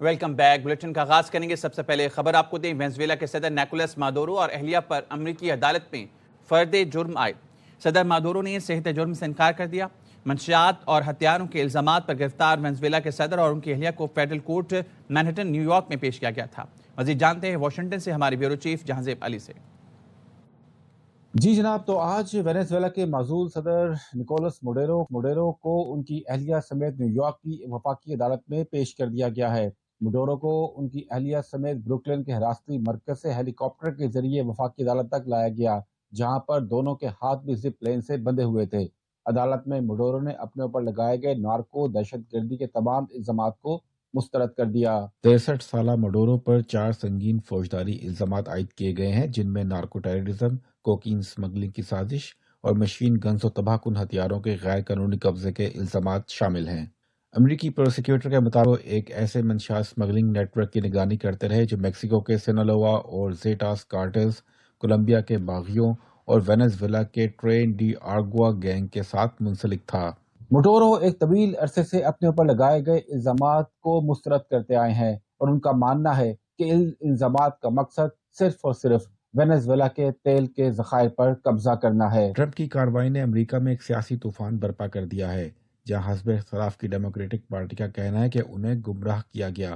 Welcome back. Bulletin کا آغاز کریں گے۔ سب سے پہلے خبر آپ کو دیں، وینزویلا کے صدر نیکولس مادورو اور اہلیہ پر امریکی عدالت میں فرد جرم عائد۔ صدر مادورو نے صحت جرم سے انکار کر دیا۔ منشیات اور ہتھیاروں کے الزامات پر گرفتار وینزویلا کے صدر اور ان کی اہلیہ کو federal court Manhattan new York میں پیش کیا گیا تھا۔ مزید جانتے ہیں واشنگٹن سے ہمارے بیورو چیف جہانزیب علی سے۔ جی جناب، تو آج وینزویلا کے معزول صدر نکولس موڈیرو کو ان کی اہلیہ سمیت نیو یارک کی وفاقی عدالت میں پیش کر دیا گیا ہے۔ موڈیرو کو ان کی اہلیہ سمیت بروکلن کے حراستی مرکز سے ہیلی کاپٹر کے ذریعے وفاقی عدالت تک لایا گیا، جہاں پر دونوں کے ہاتھ بھی زپ لین سے بندھے ہوئے تھے۔ عدالت میں موڈیرو نے اپنے اوپر لگائے گئے نارکو دہشت گردی کے تمام الزامات کو مسترد کر دیا۔ 63 سالہ موڈیرو پر 4 سنگین فوجداری الزامات عائد کیے گئے ہیں، جن میں نارکو ٹیررزم، کوکین سمگلنگ کی سازش اور مشین گنز و تباہ کن ہتھیاروں کے غیر قانونی قبضے کے الزامات شامل ہیں۔ امریکی پروسیکیوٹر کے مطابق ایک ایسے منشیات سمگلنگ نیٹ ورک کی نگرانی کرتے رہے جو میکسیکو کے سینالوا اور زیٹاس کارٹلز، کولمبیا کے باغیوں اور وینزویلا کے ٹرین ڈی آرگوا گینگ کے ساتھ منسلک تھا۔ موڈیرو ایک طویل عرصے سے اپنے اوپر لگائے گئے الزامات کو مسترد کرتے آئے ہیں اور ان کا ماننا ہے کہ ان الزامات کا مقصد صرف اور صرف وینزویلا کے تیل کے ذخائر پر قبضہ کرنا ہے۔ ٹرمپ کی کارروائی نے امریکہ میں ایک سیاسی طوفان برپا کر دیا ہے، جہاں حزب اختلاف کی ڈیموکریٹک پارٹی کا کہنا ہے کہ انہیں گمراہ کیا گیا۔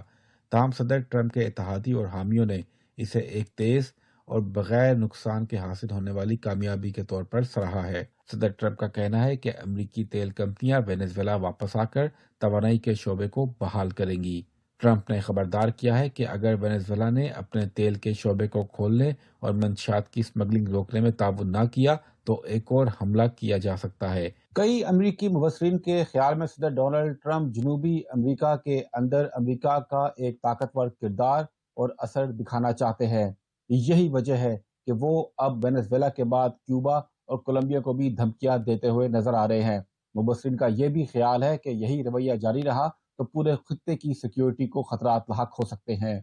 تاہم صدر ٹرمپ کے اتحادی اور حامیوں نے اسے ایک تیز اور بغیر نقصان کے حاصل ہونے والی کامیابی کے طور پر سراہا ہے۔ صدر ٹرمپ کا کہنا ہے کہ امریکی تیل کمپنیاں وینزویلا واپس آ کر توانائی کے شعبے کو بحال کریں گی۔ ٹرمپ نے خبردار کیا ہے کہ اگر وینزویلا نے اپنے تیل کے شعبے کو کھولنے اور منشیات کی سمگلنگ روکنے میں تعاون نہ کیا تو ایک اور حملہ کیا جا سکتا ہے۔ کئی امریکی مبصرین کے خیال میں صدر ڈونلڈ ٹرمپ جنوبی امریکہ کے اندر امریکہ کا ایک طاقتور کردار اور اثر دکھانا چاہتے ہیں۔ یہی وجہ ہے کہ وہ اب وینزویلا کے بعد کیوبا اور کولمبیا کو بھی دھمکیاں دیتے ہوئے نظر آ رہے ہیں۔ مبصرین کا یہ بھی خیال ہے کہ یہی رویہ جاری رہا تو پورے خطے کی سیکیورٹی کو خطرات لاحق ہو سکتے ہیں۔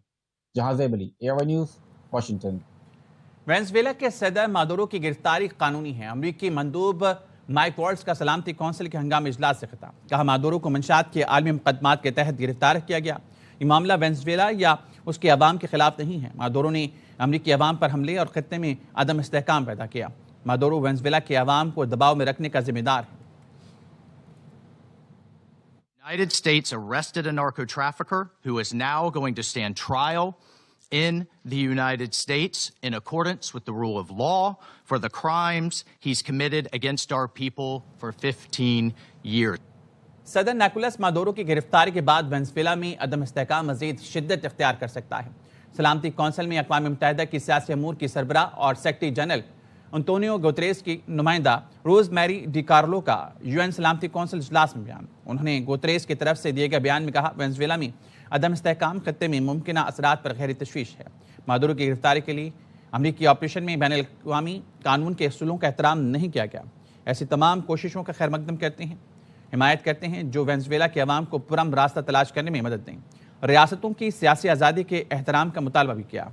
جہانزیب علی، AY نیوز، واشنگٹن۔ وینزویلا کے صدر مادورو کی گرفتاری قانونی ہے۔ امریکی مندوب مائک والٹز کا سلامتی کونسل کے ہنگامی اجلاس سے خطاب۔ کہا مادورو کو منشیات کے عالمی مقدمات کے تحت گرفتار کیا گیا۔ یہ معاملہ وینزویلا یا اس کے عوام کے خلاف نہیں ہے۔ مادورو نے امریکی عوام پر حملے اور خطے میں عدم استحکام پیدا کیا۔ مادورو وینزویلا کے عوام کو دباؤ میں رکھنے کا ذمہ دار ہے۔ United States arrested a narco trafficker who is now going to stand trial in the United States in accordance with the rule of law for the crimes he's committed against our people for 15 years. صدر Nicholas Maduro کی گرفتاری کے بعد Venezuela میں عدم استحکام مزید شدت اختیار کر سکتا ہے۔ سلامتی کونسل میں اقوام متحدہ کی سیاسی امور کی سربراہ اور سیکرٹری جنرل انتونیو گوتریس کی نمائندہ روز میری ڈی کارلو کا UN سلامتی کونسل اجلاس میں بیان۔ انہوں نے گوتریس کی طرف سے دیے گئے بیان میں کہا وینزویلا میں عدم استحکام خطے میں ممکنہ اثرات پر گہری تشویش ہے۔ مادورو کی گرفتاری کے لیے امریکی آپریشن میں بین الاقوامی قانون کے اصولوں کا احترام نہیں کیا گیا۔ ایسی تمام کوششوں کا خیر مقدم کرتے ہیں، حمایت کرتے ہیں جو وینزویلا کے عوام کو پرامن راستہ تلاش کرنے میں مدد دیں۔ ریاستوں کی سیاسی آزادی کے احترام کا مطالبہ بھی کیا۔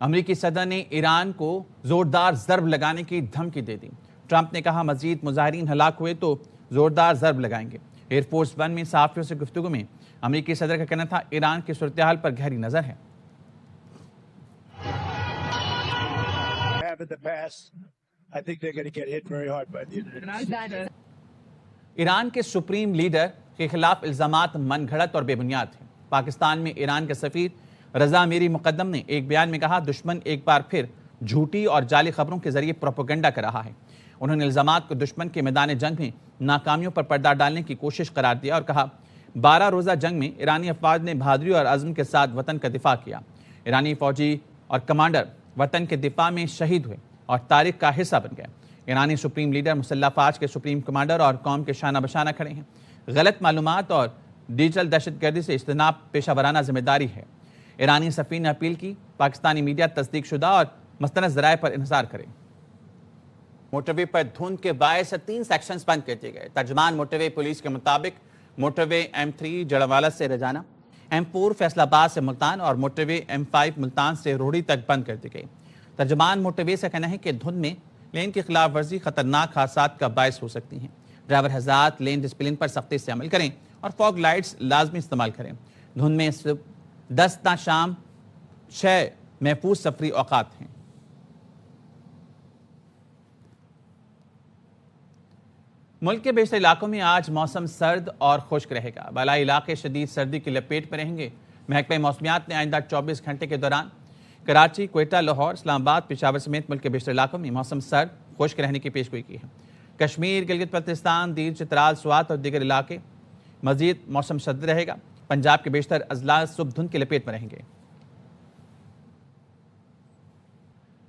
امریکی صدر نے ایران کو زوردار ضرب لگانے کی دھمکی دے دی۔ ٹرمپ نے کہا مزید مظاہرین ہلاک ہوئے تو زوردار ضرب لگائیں گے۔ ایئر فورس ون میں صحافیوں سے گفتگو میں امریکی صدر کا کہنا تھا ایران کی صورتحال پر گہری نظر ہے۔ ایران کے سپریم لیڈر کے خلاف الزامات من گھڑت اور بے بنیاد ہیں۔ پاکستان میں ایران کے سفیر رضا میری مقدم نے ایک بیان میں کہا دشمن ایک بار پھر جھوٹی اور جعلی خبروں کے ذریعے پروپیگنڈا کر رہا ہے۔ انہوں نے الزامات کو دشمن کے میدان جنگ میں ناکامیوں پر پردہ ڈالنے کی کوشش قرار دیا اور کہا 12 روزہ جنگ میں ایرانی افواج نے بہادری اور عزم کے ساتھ وطن کا دفاع کیا۔ ایرانی فوجی اور کمانڈر وطن کے دفاع میں شہید ہوئے اور تاریخ کا حصہ بن گئے۔ ایرانی سپریم لیڈر مسلح افواج کے سپریم کمانڈر اور قوم کے شانہ بشانہ کھڑے ہیں۔ غلط معلومات اور ڈیجیٹل دہشت گردی سے اجتناب پیشہ ورانہ ذمہ داری ہے۔ ایرانی سفیر نے اپیل کی پاکستانی میڈیا تصدیق شدہ اور مستند ذرائع پر انحصار کرے۔ موٹر وے پر دھند کے باعث 3 سیکشنز بند کر دیے گئے۔ ترجمان موٹر وے پولیس کے مطابق موٹر وے M3 جڑوالا سے رجانہ، M4 فیصل آباد سے ملتان اور موٹر وے M5 ملتان سے روہڑی تک بند کر دی گئی۔ ترجمان موٹر وے سے کہنا ہے کہ دھند میں لین کی خلاف ورزی خطرناک حادثات کا باعث ہو سکتی ہیں۔ ڈرائیور حضرات لین ڈسپلن پر سختی سے عمل کریں اور فوگ لائٹس لازمی استعمال کریں. دھند میں صبح 10 تا شام 6 محفوظ سفری اوقات ہیں. ملک کے بیشتر علاقوں میں آج موسم سرد اور خشک رہے گا. بالائی علاقے شدید سردی کی لپیٹ میں رہیں گے. محکمہ موسمیات نے آئندہ 24 گھنٹے کے دوران کراچی، کوئٹہ، لاہور، اسلام آباد، پشاور سمیت ملک کے بیشتر علاقوں میں موسم سرد خشک رہنے کی پیش گوئی کی ہے. کشمیر، گلگت بلتستان، دیر، چترال، سوات اور دیگر علاقے مزید موسم شدید رہے گا. پنجاب کے بیشتر اضلاع صبح دھند کی لپیٹ میں رہیں گے.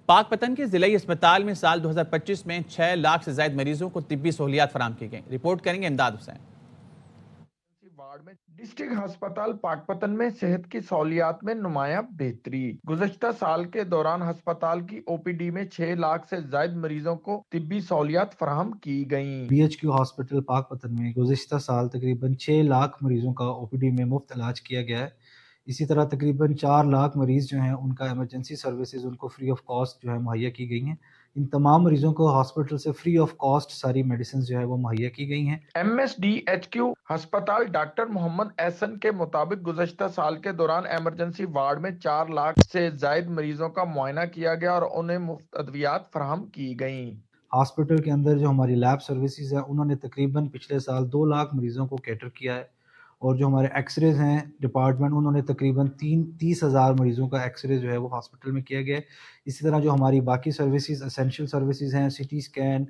پاک پتن کے ضلعی اسپتال میں سال 2025 میں 6 لاکھ سے زائد مریضوں کو طبی سہولیات فراہم کی گئیں. رپورٹ کریں گے امداد حسین. ڈسٹرکٹ ہسپتال پاک پتن میں صحت کی سہولیات میں نمایاں بہتری. گزشتہ سال کے دوران ہسپتال کی او پی ڈی میں 6 لاکھ سے زائد مریضوں کو طبی سہولیات فراہم کی گئیں. بی ایچ کیو ہاسپٹل پاک پتن میں گزشتہ سال تقریباً 6 لاکھ مریضوں کا او پی ڈی میں مفت علاج کیا گیا ہے. اسی طرح تقریباً 4 لاکھ مریض جو ہیں ان کا ایمرجنسی سروسز ان کو فری آف کاسٹ جو ہے مہیا کی گئی ہیں. ان تمام مریضوں کو ہاسپٹل سے فری آف کاسٹ ساری میڈیسنز جو ہے وہ مہیا کی گئی ہیں. M S D H Q ہسپتال ڈاکٹر محمد احسن کے مطابق گزشتہ سال کے دوران ایمرجنسی وارڈ میں 4 لاکھ سے زائد مریضوں کا معائنہ کیا گیا اور انہیں مفت ادویات فراہم کی گئیں. ہاسپٹل کے اندر جو ہماری لیب سروسز ہیں انہوں نے تقریباً پچھلے سال 2 لاکھ مریضوں کو کیٹر کیا ہے. اور جو ہمارے ایکس ریز ہیں ڈپارٹمنٹ انہوں نے تقریباً 30,000 مریضوں کا ایکس رے جو ہے وہ ہاسپٹل میں کیا گیا ہے. اسی طرح جو ہماری باقی سروسز اسینشیل سروسز ہیں، C T scan,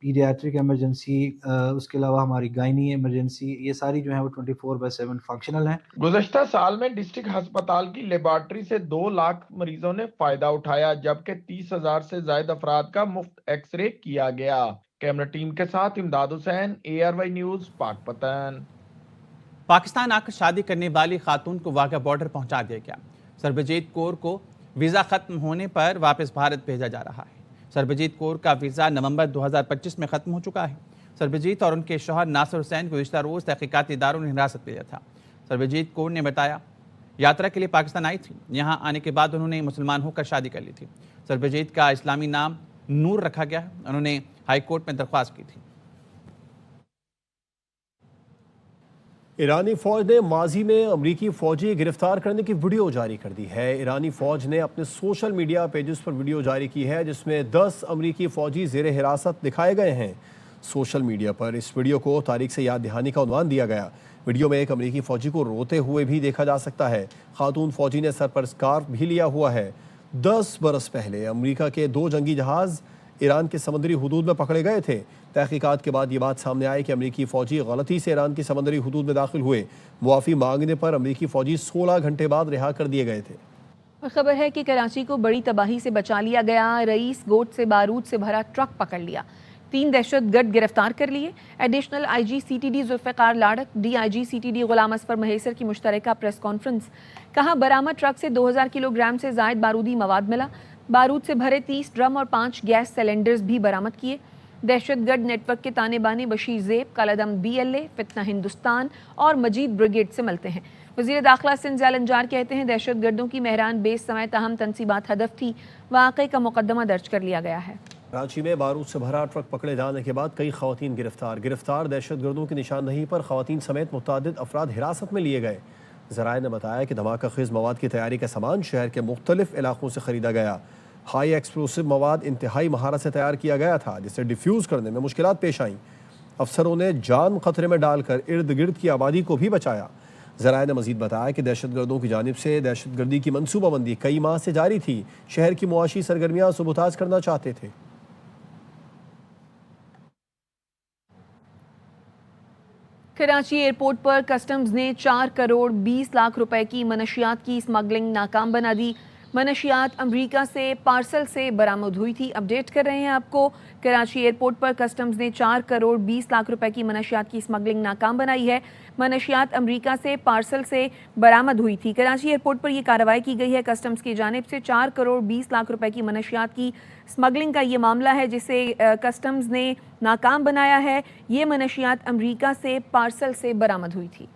paediatric emergency, اس کے علاوہ ہماری گائنی ایمرجنسی، یہ ساری جو ہیں وہ 24/7 فنکشنل ہیں. گزشتہ سال میں ڈسٹرکٹ ہسپتال کی لیبارٹری سے 2 لاکھ مریضوں نے فائدہ اٹھایا، جبکہ 30,000 سے زائد افراد کا مفت ایکس رے کیا گیا. کیمرہ ٹیم کے ساتھ امداد حسین، ARY نیوز، پاک پتن. پاکستان آ کر شادی کرنے والی خاتون کو واگا بارڈر پہنچا دیا گیا. سربجیت کور کو ویزا ختم ہونے پر واپس بھارت بھیجا جا رہا ہے. سربجیت کور کا ویزا نومبر 2025 میں ختم ہو چکا ہے. سربجیت اور ان کے شوہر ناصر حسین کو گزشتہ روز تحقیقاتی اداروں نے حراست میں لیا تھا. سربجیت کور نے بتایا یاترا کے لیے پاکستان آئی تھی. یہاں آنے کے بعد انہوں نے مسلمان ہو کر شادی کر لی تھی. سربجیت کا اسلامی نام نور رکھا گیا ہے. انہوں نے ہائی کورٹ میں درخواست کی تھی. ایرانی فوج نے ماضی میں امریکی فوجی گرفتار کرنے کی ویڈیو جاری کر دی ہے. ایرانی فوج نے اپنے سوشل میڈیا پیجز پر ویڈیو جاری کی ہے جس میں 10 امریکی فوجی زیر حراست دکھائے گئے ہیں. سوشل میڈیا پر اس ویڈیو کو تاریخ سے یاد دہانی کا عنوان دیا گیا. ویڈیو میں ایک امریکی فوجی کو روتے ہوئے بھی دیکھا جا سکتا ہے. خاتون فوجی نے سر پر اسکارف بھی لیا ہوا ہے. 10 برس پہلے امریکہ کے 2 جنگی جہاز ایران کے سمندری حدود میں پکڑے گئے تھے. تحقیقات کے بعد یہ بات سامنے آئی کہ امریکی فوجی غلطی سے ایران کی سمندری حدود میں داخل ہوئے. معافی مانگنے پر امریکی فوجی 16 گھنٹے بعد رہا کر دیے گئے تھے. خبر ہے کہ کراچی کو بڑی تباہی سے بچا لیا گیا. رئیس گوٹ سے بارود سے بھرا ٹرک پکڑ لیا. 3 دہشت گرد گرفتار کر لیے. Additional I G C T D Zulfiqar Larak, D I G C T D Ghulam Asfar Mahesar کی مشترکہ پریس کانفرنس. کہا برآمد ٹرک سے 2000 کلو گرام سے زائد بارودی مواد ملا. بارود سے بھرے 30 ڈرم اور 5 گیس سلنڈرز بھی برآمد کیے. دہشت گرد نیٹ ورک کے تانے بانے بشیر زیب، کالعدم BLA، فتنہ ہندوستان اور مجید بریگیڈ سے ملتے ہیں. وزیر داخلہ سندھ ضیاء الانجار کہتے ہیں دہشت گردوں کی مہران بیس سمیت اہم تنصیبات ہدف تھی. واقعے کا مقدمہ درج کر لیا گیا ہے. کراچی میں بارود سے بھرا ٹرک پکڑے جانے کے بعد کئی خواتین گرفتار دہشت گردوں کی نشاندہی پر خواتین سمیت متعدد افراد حراست میں لیے گئے. ذرائع نے بتایا کہ دھماکہ خیز مواد کی تیاری کا سامان شہر کے مختلف علاقوں سے خریدا گیا. ہائی ایکسپلوسو مواد انتہائی مہارت سے تیار کیا گیا تھا جسے ڈیفیوز کرنے میں مشکلات پیش آئیں. افسروں نے جان خطرے میں ڈال کر ارد گرد کی آبادی کو بھی بچایا. ذرائع نے مزید بتایا کہ دہشت گردوں کی جانب سے دہشت گردی کی منصوبہ بندی کئی ماہ سے جاری تھی. شہر کی معاشی سرگرمیاں سبوتاژ کرنا چاہتے تھے. کراچی ایئرپورٹ پر کسٹمز نے 4 کروڑ 20 لاکھ روپے کی منشیات کی اسمگلنگ ناکام بنا دی. منشیات امریکہ سے پارسل سے برآمد ہوئی تھی. اپڈیٹ کر رہے ہیں آپ کو. کراچی ایئرپورٹ پر کسٹمز نے 4 کروڑ 20 لاکھ روپے کی منشیات کی اسمگلنگ ناکام بنائی ہے. منشیات امریکہ سے پارسل سے برآمد ہوئی تھی. کراچی ایئرپورٹ پر یہ کارروائی کی گئی ہے. کسٹمز کی جانب سے 4 کروڑ 20 لاکھ روپے کی منشیات کی اسمگلنگ کا یہ معاملہ ہے جسے کسٹمز نے ناکام بنایا ہے. یہ منشیات امریکہ سے پارسل سے برآمد ہوئی تھی.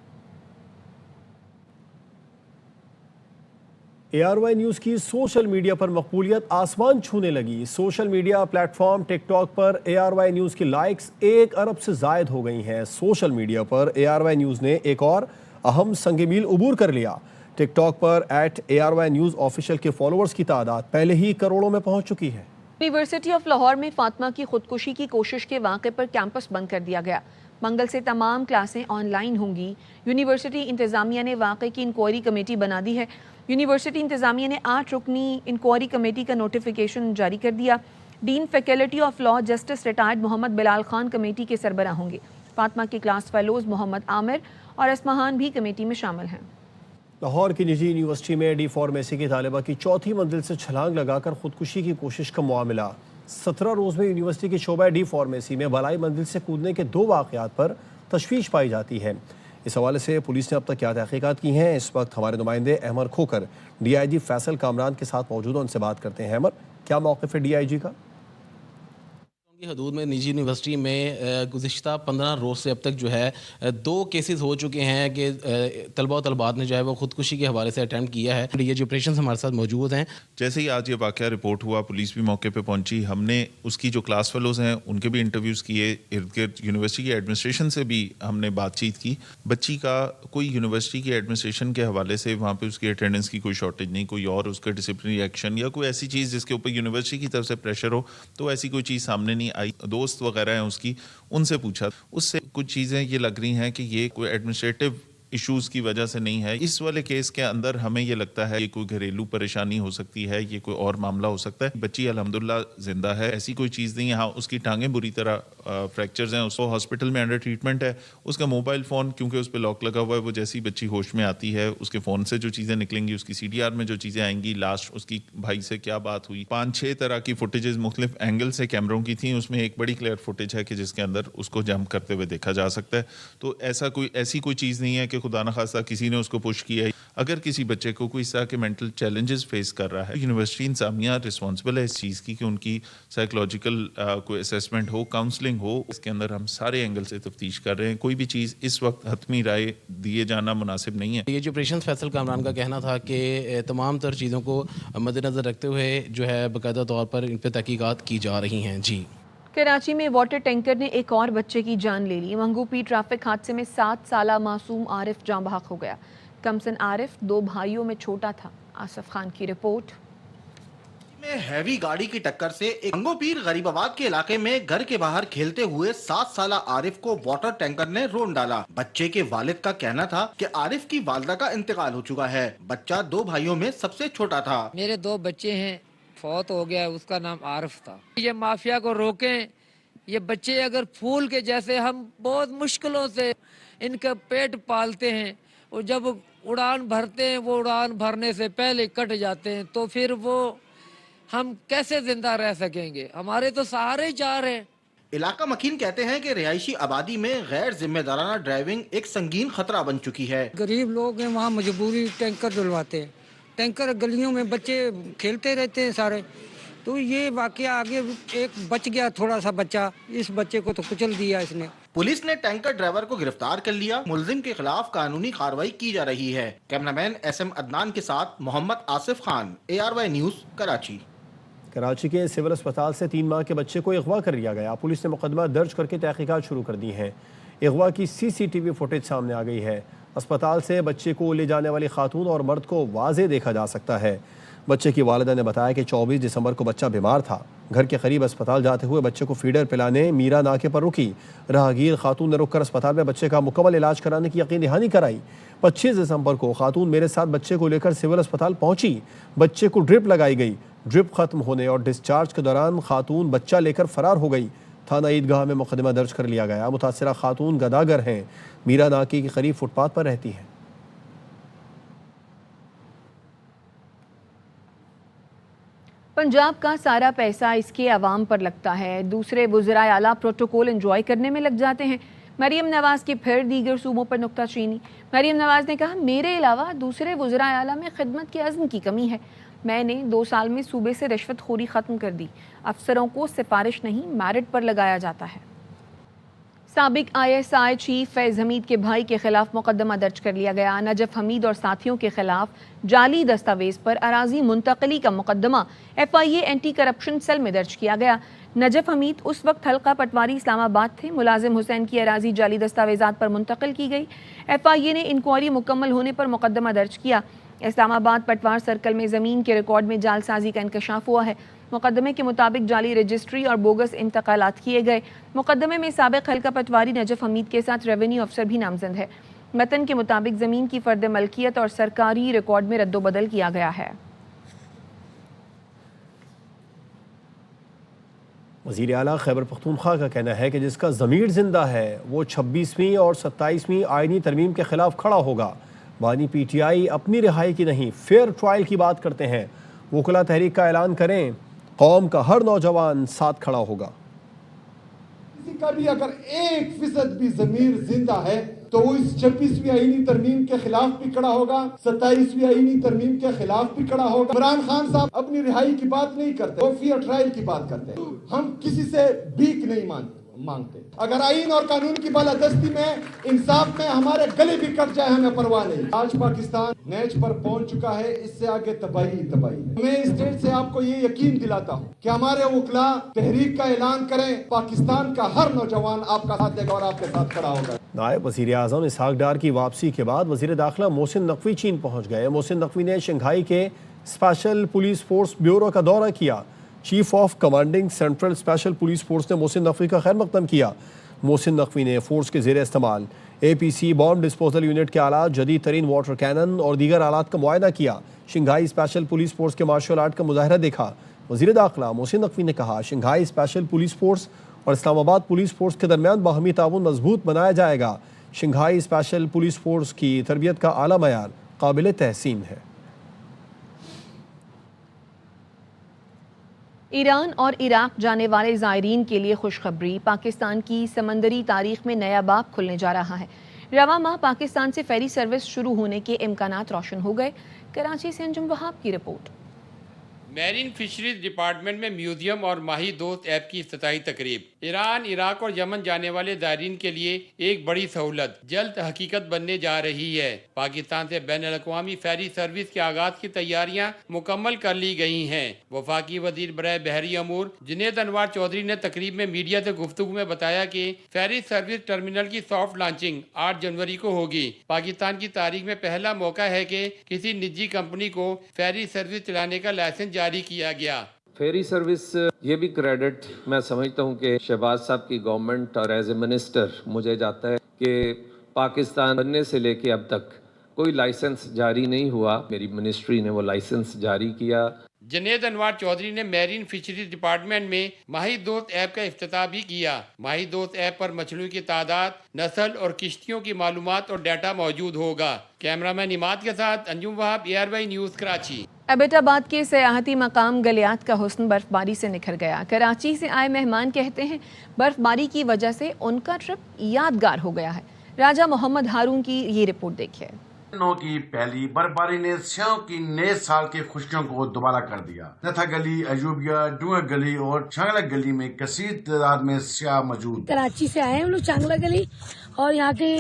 ARY نیوز کی سوشل میڈیا پر مقبولیت آسمان چھونے لگی۔ سوشل میڈیا پلیٹ فارم ٹک ٹاک پر ARY نیوز کی لائکس 1 ارب سے زائد ہو گئی ہیں۔ سوشل میڈیا پر ARY نیوز نے ایک اور اہم سنگ میل عبور کر لیا۔ ٹک ٹاک پر @ARY نیوز آفیشیل کے فالوورز کی تعداد پہلے ہی کروڑوں میں پہنچ چکی ہے۔ یونیورسٹی آف لاہور میں فاطمہ کی خودکشی کی کوشش کے واقعے پر کیمپس بند کر دیا گیا۔ منگل سے تمام کلاسیں آن لائن ہوں گی۔ یونیورسٹی انتظامیہ نے واقعے کی انکوائری کمیٹی بنا دی ہے۔ یونیورسٹی انتظامیہ نے 8 رکنی انکوائری کمیٹی کا نوٹیفیکیشن جاری کر دیا۔ Dean faculty of law justice retired Muhammad Bilal Khan committee کے سربراہ ہوں گے۔ فاطمہ کے کلاس فیلوز محمد عامر اور اسمہان بھی کمیٹی میں شامل ہیں۔ لاہور کی نجی یونیورسٹی میں ڈی فارمیسی کی طالبہ کی 4تھی منزل سے چھلانگ لگا کر خودکشی کی کوشش کا معاملہ۔ 17 روز میں یونیورسٹی کے شعبہ ڈی فارمیسی میں بالائی منزل سے کودنے کے 2 واقعات پر تشویش پائی جاتی ہے۔ اس حوالے سے پولیس نے اب تک کیا تحقیقات کی ہیں، اس وقت ہمارے نمائندے احمد کھوکر DIG فیصل کامران کے ساتھ موجود ہیں، ان سے بات کرتے ہیں۔ احمد، کیا موقف ہے DIG کا؟ کی حدود میں نجی یونیورسٹی میں گزشتہ 15 روز سے اب تک جو ہے 2 کیسز ہو چکے ہیں کہ طلبہ و طالبات نے جو ہے وہ خودکشی کے حوالے سے اٹیمپٹ کیا ہے۔ یہ جو آپریشنز ہمارے ساتھ موجود ہیں، جیسے ہی آج یہ واقعہ رپورٹ ہوا پولیس بھی موقع پہ پہنچی، ہم نے اس کی جو کلاس فیلوز ہیں ان کے بھی انٹرویوز کیے، ارد گرد یونیورسٹی کی ایڈمنسٹریشن سے بھی ہم نے بات چیت کی۔ بچی کا کوئی یونیورسٹی کی ایڈمنسٹریشن کے حوالے سے وہاں پہ اس کی اٹینڈنس کی کوئی شارٹیج نہیں، کوئی اور اس کا ڈسپلنری ایکشن یا کوئی ایسی چیز جس کے اوپر یونیورسٹی کی طرف سے پریشر ہو، تو ایسی کوئی چیز سامنے نہیں آئی۔ دوست وغیرہ ہیں اس کی، ان سے پوچھا، اس سے کچھ چیزیں یہ لگ رہی ہیں کہ یہ کوئی ایڈمنسٹریٹو ایشوز کی وجہ سے نہیں ہے۔ اس والے کیس کے اندر ہمیں یہ لگتا ہے یہ کوئی گھریلو پریشانی ہو سکتی ہے، یہ کوئی اور معاملہ ہو سکتا ہے۔ بچی الحمدللہ زندہ ہے، ایسی کوئی چیز نہیں ہے۔ ہاں، اس کی ٹانگیں بری طرح فریکچرز ہیں، اس کو ہاسپٹل میں انڈر ٹریٹمنٹ ہے۔ اس کا موبائل فون کیونکہ اس پہ لاک لگا ہوا ہے، وہ جیسی بچی ہوش میں آتی ہے اس کے فون سے جو چیزیں نکلیں گی، اس کی CDR میں جو چیزیں آئیں گی، لاسٹ اس کی بھائی سے کیا بات ہوئی، 5-6 طرح کی فوٹیجز مختلف اینگل سے کیمروں کی تھیں۔ اس میں ایک بڑی کلیئر فوٹیج ہے کہ جس کے اندر اس کو جمپ کرتے ہوئے دیکھا جا سکتا ہے۔ تو ایسی کوئی چیز نہیں ہے کہ خدا نخواستہ کسی نے اس کو پش کیا ہے۔ اگر کسی بچے کو کوئی اس طرح کے مینٹل چیلنجز فیس کر رہا ہے، یونیورسٹی انتظامیہ رسپانسبل ہے اس چیز کی کہ ان کی سائیکولوجیکل کوئی اسیسمنٹ ہو، کاؤنسلنگ ہو۔ اس کے اندر ہم سارے اینگل سے تفتیش کر رہے ہیں، کوئی بھی چیز اس وقت حتمی رائے دیے جانا مناسب نہیں ہے۔ یہ جو آپریشن فیصل کامران کا کہنا تھا کہ تمام تر چیزوں کو مد نظر رکھتے ہوئے جو ہے باقاعدہ طور پر ان پہ تحقیقات کی جا رہی ہیں۔ جی، کراچی میں واٹر ٹینکر نے ایک اور بچے کی جان لے لی۔ منگو پی ٹریفک حادثے میں 7 سالہ معصوم عارف جاں بحق ہو گیا۔ کمسن عارف 2 بھائیوں میں چھوٹا تھا۔ آصف خان کی رپورٹ۔ میں ہیوی گاڑی کی ٹکر سے ایک منگو پیر غریب آباد کے علاقے میں گھر کے باہر کھیلتے ہوئے 7 سالہ عارف کو واٹر ٹینکر نے رون ڈالا۔ بچے کے والد کا کہنا تھا کہ عارف کی والدہ کا انتقال ہو چکا ہے۔ بچہ 2 بھائیوں میں سب سے چھوٹا تھا۔ میرے 2 بچے ہیں، فوت ہو گیا، اس کا نام عارف تھا۔ یہ مافیا کو روکیں، یہ بچے اگر پھول کے جیسے، ہم بہت مشکلوں سے ان کا پیٹ پالتے ہیں، اور جب اڑان بھرتے ہیں وہ اڑان بھرنے سے پہلے کٹ جاتے ہیں، تو پھر وہ ہم کیسے زندہ رہ سکیں گے؟ ہمارے تو سہارے 4 ہیں۔ علاقہ مکین کہتے ہیں کہ رہائشی آبادی میں غیر ذمہ دارانہ ڈرائیونگ ایک سنگین خطرہ بن چکی ہے۔ غریب لوگ ہیں، وہاں مجبوری ٹینکر ڈلواتے ہیں، ٹینکر گلیوں میں بچے کھیلتے رہتے ہیں سارے، تو یہ واقعہ آگے ایک بچ گیا تھوڑا سا بچہ، اس بچے کو تو کچل دیا اس نے۔ پولیس نے ٹینکر ڈرائیور کو گرفتار کر لیا، ملزم کے خلاف قانونی کارروائی کی جا رہی ہے۔ کیمرامین SM عدنان کے ساتھ محمد آصف خان، ARY نیوز، کراچی۔ کراچی کے سول اسپتال سے 3 ماہ کے بچے کو اغوا کر لیا گیا۔ پولیس نے مقدمہ درج کر کے تحقیقات شروع کر دی ہیں۔ اغوا کی CCTV فوٹیج سامنے آ گئی ہے۔ اسپتال سے بچے کو لے جانے والی خاتون اور مرد کو واضح دیکھا جا سکتا ہے۔ بچے کی والدہ نے بتایا کہ 24 دسمبر کو بچہ بیمار تھا۔ گھر کے قریب اسپتال جاتے ہوئے بچے کو فیڈر پلانے میرا ناکے پر رکی۔ راہگیر خاتون نے رک کر اسپتال میں بچے کا مکمل علاج کرانے کی یقین دہانی کرائی۔ 25 دسمبر کو خاتون میرے ساتھ بچے کو لے کر سول اسپتال پہنچی۔ بچے کو ڈرپ لگائی گئی۔ ڈرپ ختم ہونے اور ڈسچارج کے دوران خاتون بچہ لے کر فرار ہو گئی۔ تھانہ عیدگاہ میں مقدمہ درج کر لیا گیا۔ متاثرہ خاتون گداگر ہیں، میرا ناکی کے قریب فٹ پاتھ پر رہتی ہیں۔ پنجاب کا سارا پیسہ اس کے عوام پر لگتا ہے، دوسرے وزرائے اعلیٰ پروٹوکول انجوائے کرنے میں لگ جاتے ہیں۔ مریم نواز کی پھر دیگر صوبوں پر نکتہ چینی۔ مریم نواز نے کہا، میرے علاوہ دوسرے وزرائے اعلیٰ میں خدمت کے عزم کی کمی ہے۔ میں نے 2 سال میں صوبے سے رشوت خوری ختم کر دی۔ افسروں کو سفارش نہیں، میرٹ پر لگایا جاتا ہے۔ سابق ISI چیف فیض حمید کے بھائی کے خلاف مقدمہ درج کر لیا گیا۔ نجف حمید اور ساتھیوں کے خلاف جعلی دستاویز پر اراضی منتقلی کا مقدمہ FIA اینٹی کرپشن سیل میں درج کیا گیا۔ نجف حمید اس وقت حلقہ پٹواری اسلام آباد تھے۔ ملازم حسین کی اراضی جعلی دستاویزات پر منتقل کی گئی۔ FIA نے انکوائری مکمل ہونے پر مقدمہ درج کیا۔ اسلام آباد پٹوار سرکل میں زمین کے ریکارڈ میں جعل سازی کا انکشاف ہوا ہے۔ مقدمے کے مطابق جعلی رجسٹری اور بوگس انتقالات کیے گئے۔ مقدمے میں سابق حلقہ پٹواری نجف حمید کے ساتھ ریونیو افسر بھی نامزد ہے۔ متن کے مطابق زمین کی فرد ملکیت اور سرکاری ریکارڈ میں رد و بدل کیا گیا ہے۔ وزیر اعلیٰ خیبر پختونخوا کا کہنا ہے کہ جس کا ضمیر زندہ ہے وہ 26ویں اور 27ویں آئینی ترمیم کے خلاف کھڑا ہوگا۔ بانی PTI اپنی رہائی کی نہیں، فیئر ٹرائل کی بات کرتے ہیں۔ وکلا تحریک کا اعلان کریں، قوم کا ہر نوجوان ساتھ کھڑا ہوگا۔ کسی کا بھی اگر 1% بھی ضمیر زندہ ہے تو وہ اس 26ویں آئینی ترمیم کے خلاف بھی کھڑا ہوگا، 27ویں آئینی ترمیم کے خلاف بھی کھڑا ہوگا۔ عمران خان صاحب اپنی رہائی کی بات نہیں کرتے، وہ فیئر ٹرائل کی بات کرتے ہیں۔ ہم کسی سے بھیک نہیں مانگتے۔ اگر آئین اور قانون کی بالادستی میں، انصاف میں ہمارے گلے بھی کٹ جائے ہمیں پرواہ نہیں۔ آج پاکستان نیچ پر پہنچ چکا ہے، اس سے آگے تباہی تباہی۔ میں اس اسٹیٹ سے آپ کو یہ یقین دلاتا ہوں کہ ہمارے وکلا تحریک کا اعلان کریں، پاکستان کا ہر نوجوان آپ کا ساتھ دے گا اور آپ کے ساتھ کھڑا ہوگا۔ نائب وزیر اعظم اسحاق ڈار کی واپسی کے بعد وزیر داخلہ محسن نقوی چین پہنچ گئے۔ محسن نقوی نے شنگھائی کے اسپیشل پولیس فورس بیورو کا دورہ کیا۔ Chief of commanding central special police force نے محسن نقوی کا خیر مقدم کیا۔ محسن نقوی نے فورس کے زیر استعمال APC بام ڈسپوزل یونٹ کے آلات، جدید ترین واٹر کینن اور دیگر آلات کا معائنہ کیا۔ شنگھائی اسپیشل پولیس فورس کے مارشل آرٹ کا مظاہرہ دیکھا۔ وزیر داخلہ محسن نقوی نے کہا، شنگھائی اسپیشل پولیس فورس اور اسلام آباد پولیس فورس کے درمیان باہمی تعاون مضبوط بنایا جائے گا۔ شنگھائی اسپیشل پولیس فورس کی تربیت کا اعلیٰ معیار قابل تحسین ہے۔ ایران اور عراق جانے والے زائرین کے لیے خوشخبری، پاکستان کی سمندری تاریخ میں نیا باب کھلنے جا رہا ہے۔ رواں ماہ پاکستان سے فیری سروس شروع ہونے کے امکانات روشن ہو گئے۔ کراچی سے انجم وہاب کی رپورٹ۔ میرین فشریز ڈپارٹمنٹ میں میوزیم اور ماہی دوست ایپ کی افتتاحی تقریب۔ ایران، عراق اور یمن جانے والے زائرین کے لیے ایک بڑی سہولت جلد حقیقت بننے جا رہی ہے۔ پاکستان سے بین الاقوامی فیری سروس کے آغاز کی تیاریاں مکمل کر لی گئی ہیں۔ وفاقی وزیر برائے بحری امور جنید انوار چودھری نے تقریب میں میڈیا سے گفتگو میں بتایا کہ فیری سروس ٹرمینل کی سافٹ لانچنگ 8 جنوری کو ہوگی۔ پاکستان کی تاریخ میں پہلا موقع ہے کہ کسی نجی کمپنی کو فیری سروس چلانے کا لائسنس جاری کیا گیا۔ فیری سروس، یہ بھی کریڈٹ میں سمجھتا ہوں کہ شہباز صاحب کی گورنمنٹ اور ایز اے منسٹر مجھے جاتا ہے کہ پاکستان بننے سے لے کے اب تک کوئی لائسنس جاری نہیں ہوا، میری منسٹری نے وہ لائسنس جاری کیا۔ جنید انوار چودھری نے میرین فشریز ڈپارٹمنٹ میں ماہی دوست ایپ کا افتتاح بھی کیا۔ ماہی دوست ایپ پر مچھلیوں کی تعداد، نسل اور کشتیوں کی معلومات اور ڈیٹا موجود ہوگا۔ کیمرامین عماد کے ساتھ انجم وہاب، ARY نیوز کراچی۔ ایبٹ آباد کے سیاحتی مقام گلیات کا حسن برف باری سے نکھر گیا۔ کراچی سے آئے مہمان کہتے ہیں برف باری کی وجہ سے ان کا ٹرپ یادگار ہو گیا ہے۔ راجہ محمد ہارون کی یہ رپورٹ دیکھیے۔ کی پہلی برفباری نے سیاحوں کی نئے سال کی خوشیوں کو دوبارہ کر دیا۔ نتھا گلی، ایوبیہ، ڈونگر گلی اور چانگلہ گلی میں کثیر تعداد میں سیاح موجود۔ کراچی سے آئے ہم لوگ چانگلہ گلی، اور یہاں کے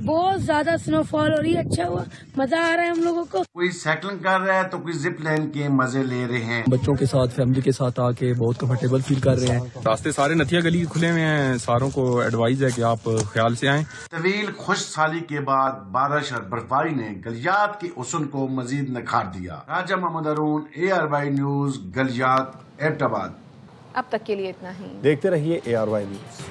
بہت زیادہ سنو فال ہو رہی ہے، اچھا ہوا، مزہ آ رہا ہے ہم لوگوں کو۔ کوئی سائیکلنگ کر رہا ہے تو کوئی زپ لائن کے مزے لے رہے ہیں۔ بچوں کے ساتھ، فیملی کے ساتھ آ کے بہت کمفرٹیبل فیل کر رہے ہیں۔ راستے سارے نتھیا گلی کھلے ہوئے ہیں، ساروں کو ایڈوائز ہے کہ آپ خیال سے آئیں۔ طویل خوش سالی کے بعد بارش اور برفباری نے گلیات کے حسن کو مزید نکھار دیا۔ Raja Muhammad Haroon, ARY news, Galiyat, Abbottabad. اب تک کے لیے اتنا ہی، دیکھتے رہیے ARY نیوز۔